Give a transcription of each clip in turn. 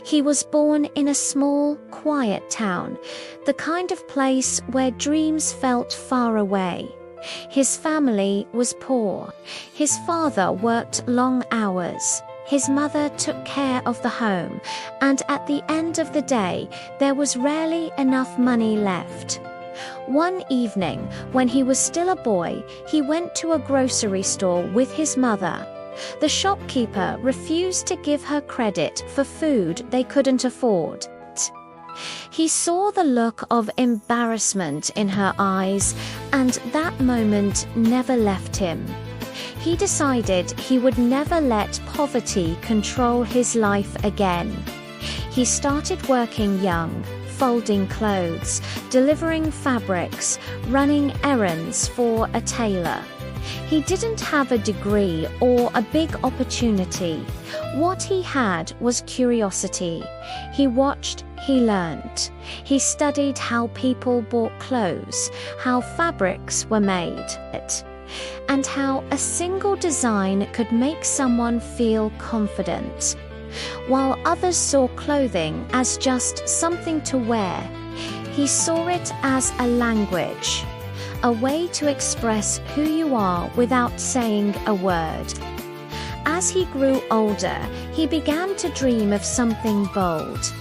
He was born in a small, quiet town, the kind of place where dreams felt far away. His family was poor. His father worked long hours. His mother took care of the home, and at the end of the day, there was rarely enough money left. One evening, when he was still a boy, he went to a grocery store with his mother. The shopkeeper refused to give her credit for food they couldn't afford. He saw the look of embarrassment in her eyes, and that moment never left him. He decided he would never let poverty control his life again. He started working young, folding clothes, delivering fabrics, running errands for a tailor. He didn't have a degree or a big opportunity. What he had was curiosity. He watched, he learned. He studied how people bought clothes, how fabrics were made, and how a single design could make someone feel confident. While others saw clothing as just something to wear, he saw it as a language, a way to express who you are without saying a word. As he grew older, he began to dream of something bold,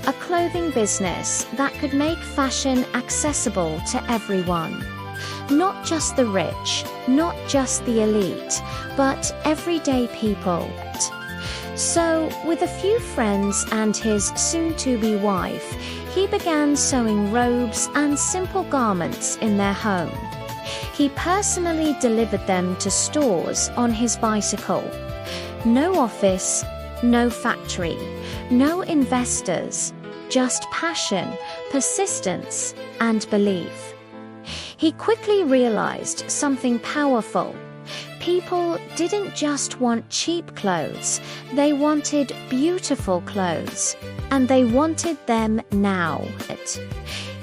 a clothing business that could make fashion accessible to everyone. Not just the rich, not just the elite, but everyday people. So, with a few friends and his soon-to-be wife, he began sewing robes and simple garments in their home. He personally delivered them to stores on his bicycle. No office, no factory, no investors, just passion, persistence, and belief. He quickly realized something powerful. People didn't just want cheap clothes, they wanted beautiful clothes, and they wanted them now.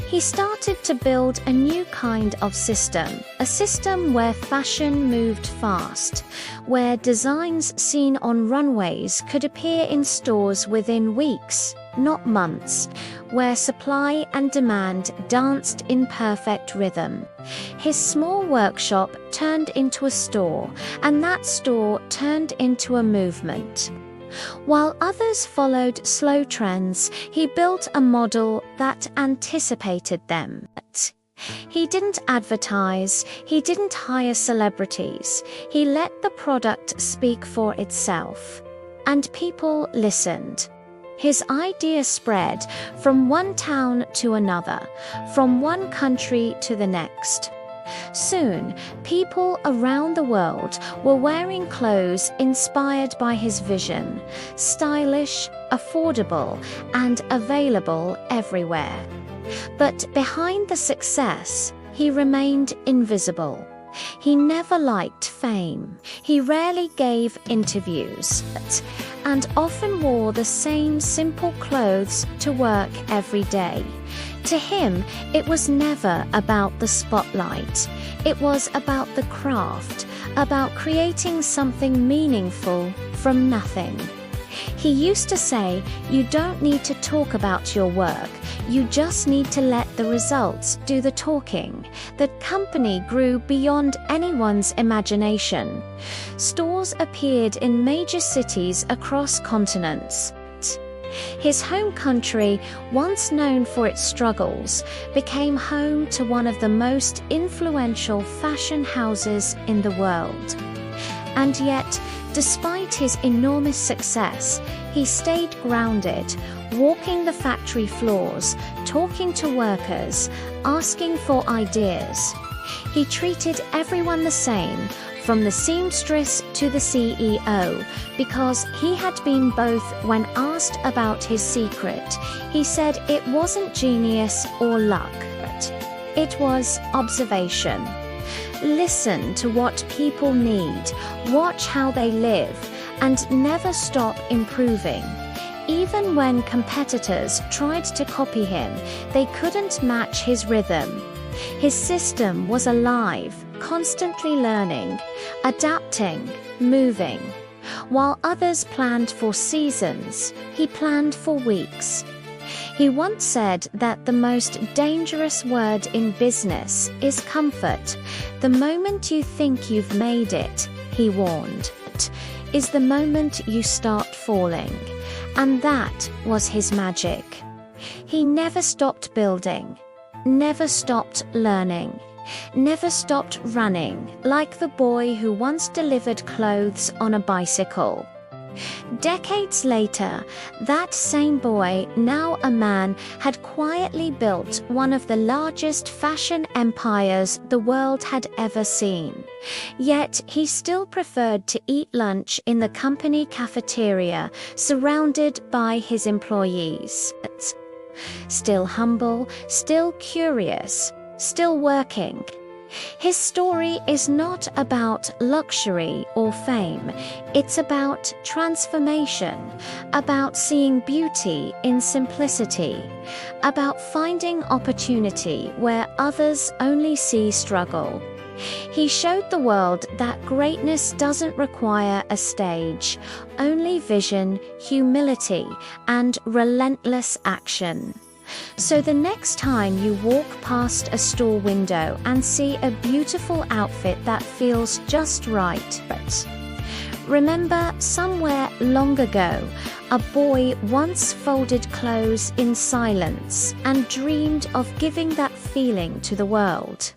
He started to build a new kind of system, a system where fashion moved fast, where designs seen on runways could appear in stores within weeks, not months, where supply and demand danced in perfect rhythm. His small workshop turned into a store, and that store turned into a movement. While others followed slow trends, he built a model that anticipated them. He didn't advertise, he didn't hire celebrities, he let the product speak for itself. And people listened. His idea spread from one town to another, from one country to the next. Soon, people around the world were wearing clothes inspired by his vision, stylish, affordable, and available everywhere. But behind the success, he remained invisible. He never liked fame. He rarely gave interviews, and often wore the same simple clothes to work every day. To him, it was never about the spotlight. It was about the craft, about creating something meaningful from nothing. He used to say, "You don't need to talk about your work, you just need to let the results do the talking." The company grew beyond anyone's imagination. Stores appeared in major cities across continents. His home country, once known for its struggles, became home to one of the most influential fashion houses in the world. And yet, despite his enormous success, he stayed grounded, walking the factory floors, talking to workers, asking for ideas. He treated everyone the same, from the seamstress to the CEO, because he had been both. When asked about his secret, he said it wasn't genius or luck, it was observation. Listen to what people need, watch how they live, and never stop improving. Even when competitors tried to copy him, they couldn't match his rhythm. His system was alive, constantly learning, adapting, moving. While others planned for seasons, he planned for weeks. He once said that the most dangerous word in business is comfort. The moment you think you've made it, he warned, is the moment you start falling. And that was his magic. He never stopped building, never stopped learning, never stopped running, like the boy who once delivered clothes on a bicycle. Decades later, that same boy, now a man, had quietly built one of the largest fashion empires the world had ever seen. Yet he still preferred to eat lunch in the company cafeteria, surrounded by his employees. Still humble, still curious, still working. His story is not about luxury or fame. It's about transformation, about seeing beauty in simplicity, about finding opportunity where others only see struggle. He showed the world that greatness doesn't require a stage, only vision, humility, and relentless action. So the next time you walk past a store window and see a beautiful outfit that feels just right, remember, somewhere long ago, a boy once folded clothes in silence and dreamed of giving that feeling to the world.